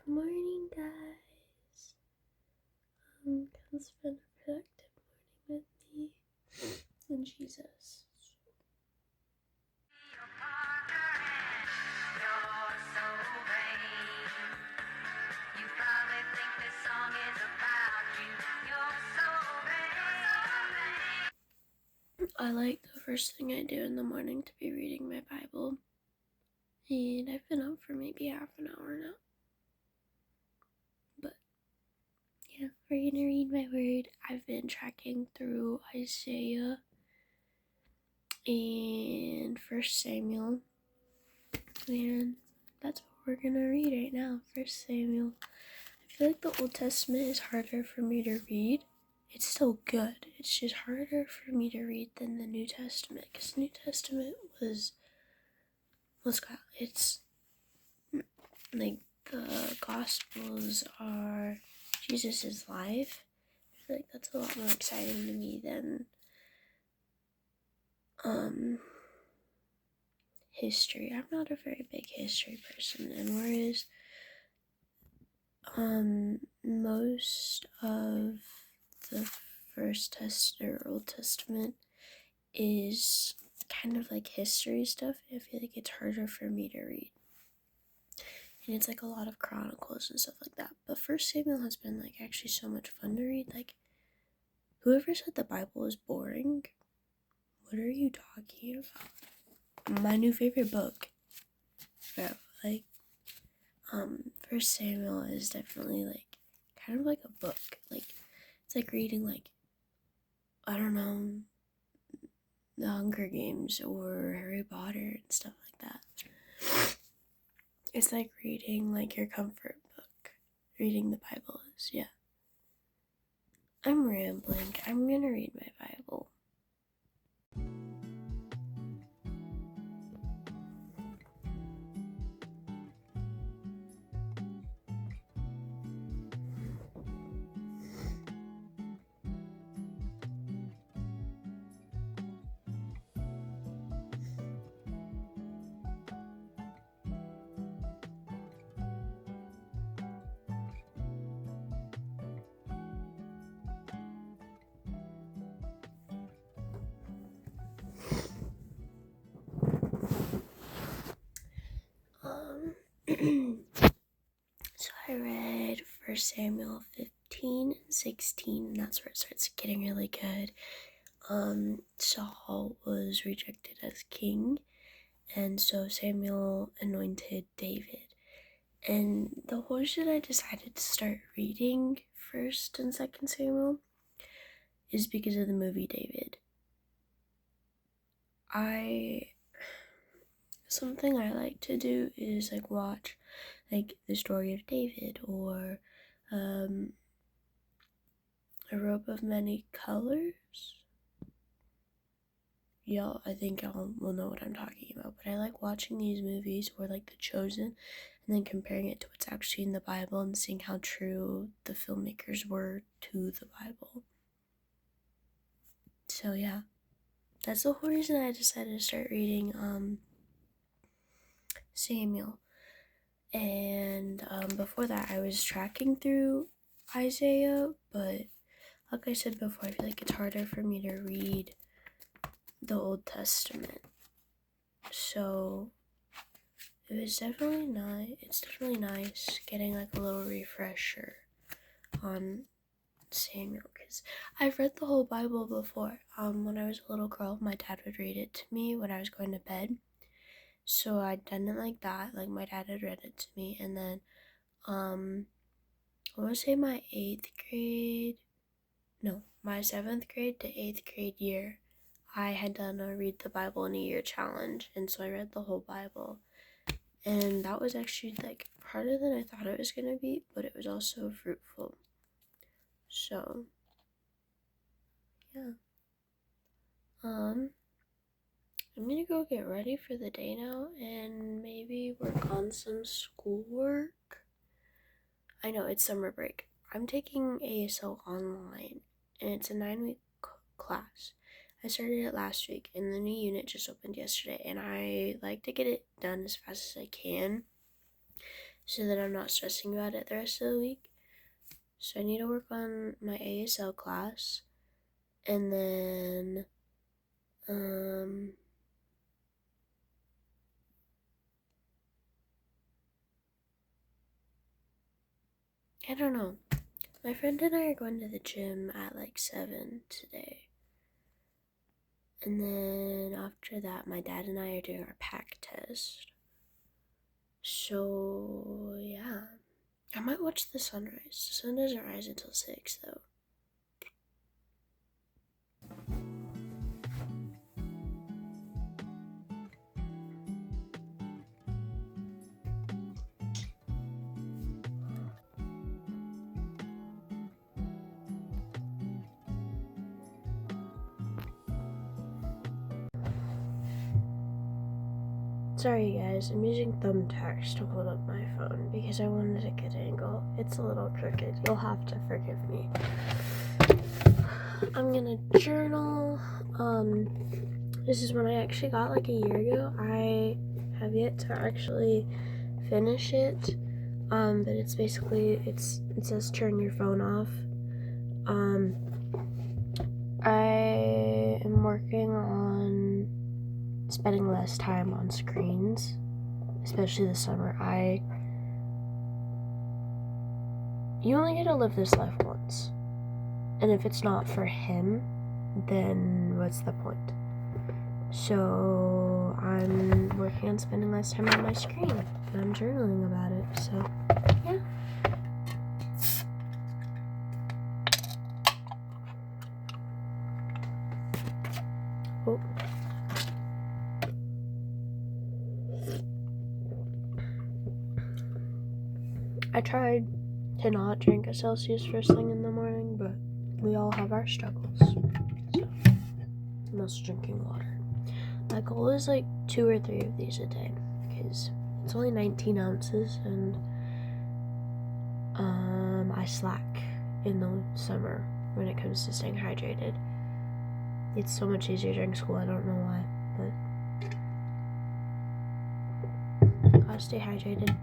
Good morning, guys. It's been a productive morning with me and Jesus. I like the first thing I do in the morning to be reading my Bible, and I've been up for maybe half an hour now. But yeah, we're gonna read my word. I've been tracking through Isaiah and 1 Samuel, and that's what we're gonna read right now. 1 Samuel. I feel like the Old Testament is harder for me to read. It's still good. It's just harder for me to read than the New Testament, because the New Testament it's like the Gospels are Jesus' life. I feel like that's a lot more exciting to me than history. I'm not a very big history person, and whereas most of the Old Testament is kind of like history stuff, I feel like it's harder for me to read. And it's like a lot of chronicles and stuff like that. But 1 Samuel has been like actually so much fun to read. Like, whoever said the Bible is boring, what are you talking about? My new favorite book. Bro, like, 1 Samuel is definitely like kind of like a book. Like, it's like reading like, I don't know, The Hunger Games or Harry Potter and stuff like that. It's like reading like your comfort book. Reading the Bible is, yeah. I'm rambling. I'm gonna read my Bible. So I read 1 Samuel 15 and 16, and that's where it starts getting really good. Saul was rejected as king, and so Samuel anointed David. And the whole reason I decided to start reading 1st and 2nd Samuel is because of the movie David. Something I like to do is like watch like the story of David or A Robe of Many Colors. Y'all, I think y'all will know what I'm talking about, but I like watching these movies or like The Chosen and then comparing it to what's actually in the Bible and seeing how true the filmmakers were to the Bible. So yeah, that's the whole reason I decided to start reading Samuel. And before that, I was tracking through Isaiah, but like I said before, I feel like it's harder for me to read the Old Testament. So it's definitely nice getting like a little refresher on Samuel, because I've read the whole Bible before. When I was a little girl, my dad would read it to me when I was going to bed. So I'd done it like that. Like, my dad had read it to me, and then I want to say my 7th grade to 8th grade year, I had done a Read the Bible in a Year challenge, and so I read the whole Bible, and that was actually like harder than I thought it was gonna be, but it was also fruitful. So yeah, I'm gonna go get ready for the day now and maybe work on some schoolwork. I know it's summer break. I'm taking ASL online, and it's a 9-week class. I started it last week, and the new unit just opened yesterday, and I like to get it done as fast as I can. so that I'm not stressing about it the rest of the week. So I need to work on my ASL class, and then I don't know. My friend and I are going to the gym at like 7 today. And then after that, my dad and I are doing our pack test. So, yeah. I might watch the sunrise. The sun doesn't rise until 6, though. Sorry guys, I'm using thumbtacks to hold up my phone because I wanted a good angle. It's a little crooked. You'll have to forgive me. I'm gonna journal. This is one I actually got like a year ago. I have yet to actually finish it. But it's basically, it says turn your phone off. I am working on spending less time on screens, especially this summer. You only get to live this life once, and if it's not for him, then what's the point? So I'm working on spending less time on my screen, and I'm journaling about it, so yeah. Oh. I tried to not drink a Celsius first thing in the morning, but we all have our struggles. So, I'm also drinking water. My goal is like 2 or 3 of these a day, because it's only 19 ounces, and I slack in the summer when it comes to staying hydrated. It's so much easier during school, I don't know why, but gotta stay hydrated.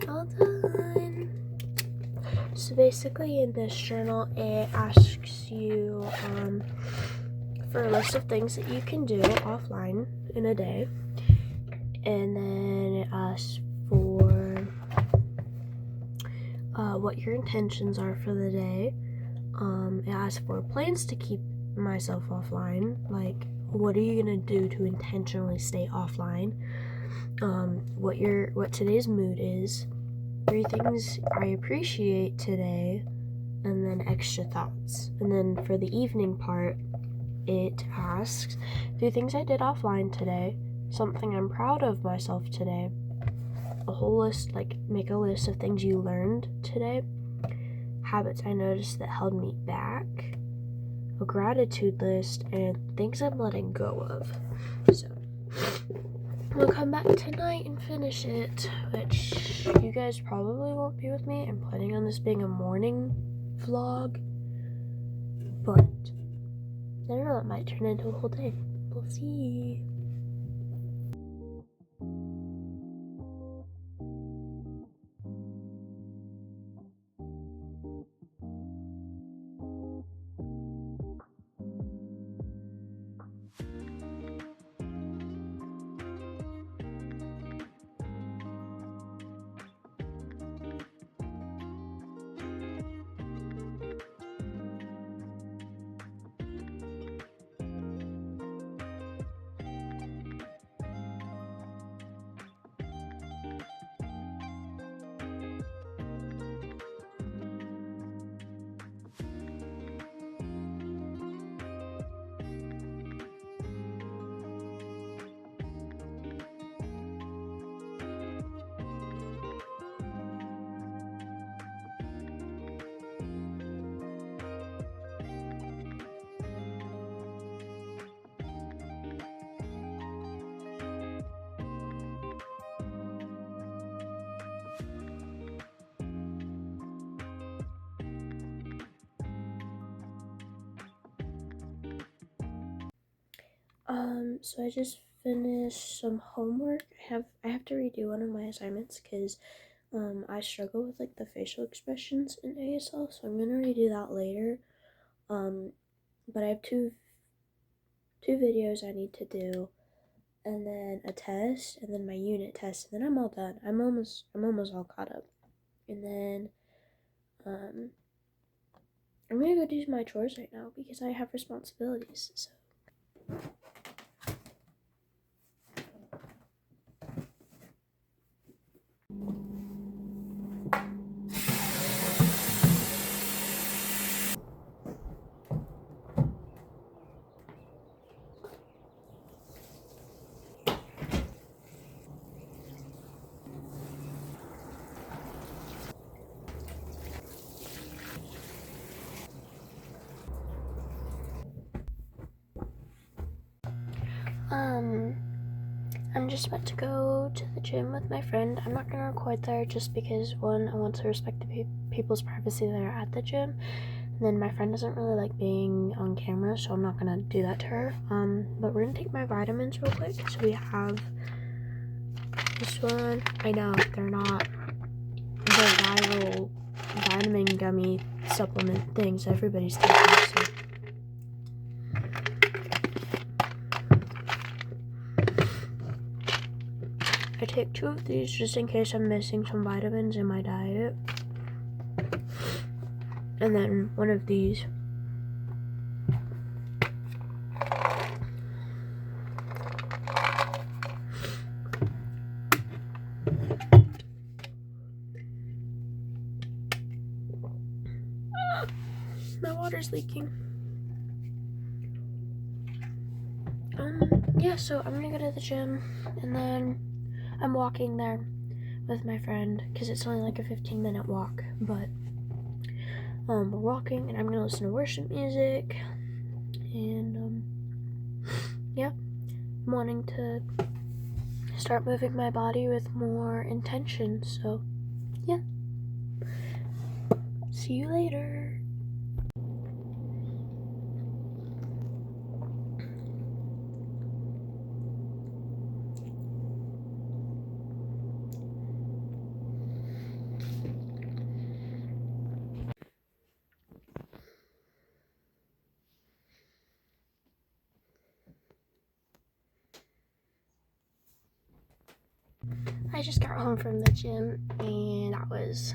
All done. So basically in this journal, it asks you for a list of things that you can do offline in a day, and then it asks for what your intentions are for the day. It asks for plans to keep myself offline, like what are you gonna do to intentionally stay offline, what today's mood is, 3 things I appreciate today, and then extra thoughts. And then for the evening part, it asks 3 things I did offline today, something I'm proud of myself today, a whole list, like make a list of things you learned today, habits I noticed that held me back, a gratitude list, and things I'm letting go of. So we'll come back tonight and finish it, which you guys probably won't be with me. I'm planning on this being a morning vlog, but I don't know, it might turn into a whole day. We'll see. So I just finished some homework. I have to redo one of my assignments because I struggle with like the facial expressions in ASL, so I'm gonna redo that later. But I have two videos I need to do, and then a test, and then my unit test, and then I'm all done. I'm almost all caught up. And then I'm gonna go do my chores right now because I have responsibilities. So I'm just about to go to the gym with my friend. I'm not gonna record there just because, one, I want to respect the people's privacy that are at the gym, and then my friend doesn't really like being on camera, so I'm not gonna do that to her. But we're gonna take my vitamins real quick. So we have this one. I know they're not the viral vitamin gummy supplement things everybody's taking, so I take 2 of these just in case I'm missing some vitamins in my diet. And then 1 of these. My water's leaking. Yeah, so I'm gonna go to the gym, and then I'm walking there with my friend because it's only like a 15-minute walk, but we're walking, and I'm gonna listen to worship music, and yeah, I'm wanting to start moving my body with more intention. So yeah, see you later. I just got home from the gym, and that was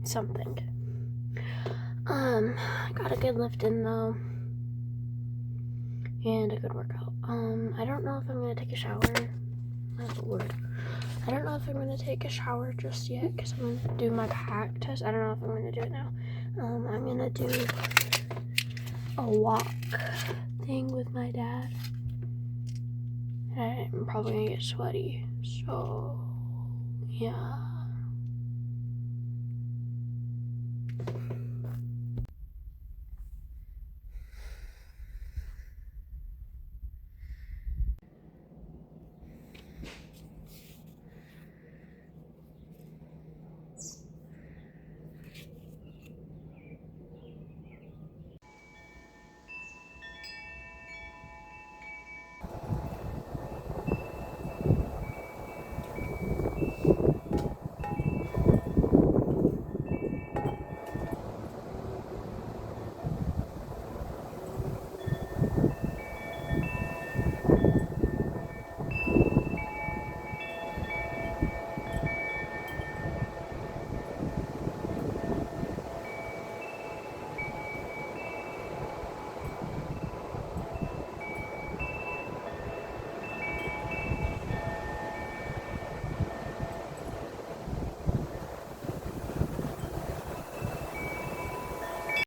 something. I got a good lift in though, and a good workout. I don't know if I'm gonna take a shower. Oh Lord. I don't know if I'm gonna take a shower just yet because I'm gonna do my pack test. I don't know if I'm gonna do it now. I'm gonna do a walk thing with my dad. I'm probably gonna get sweaty, so yeah.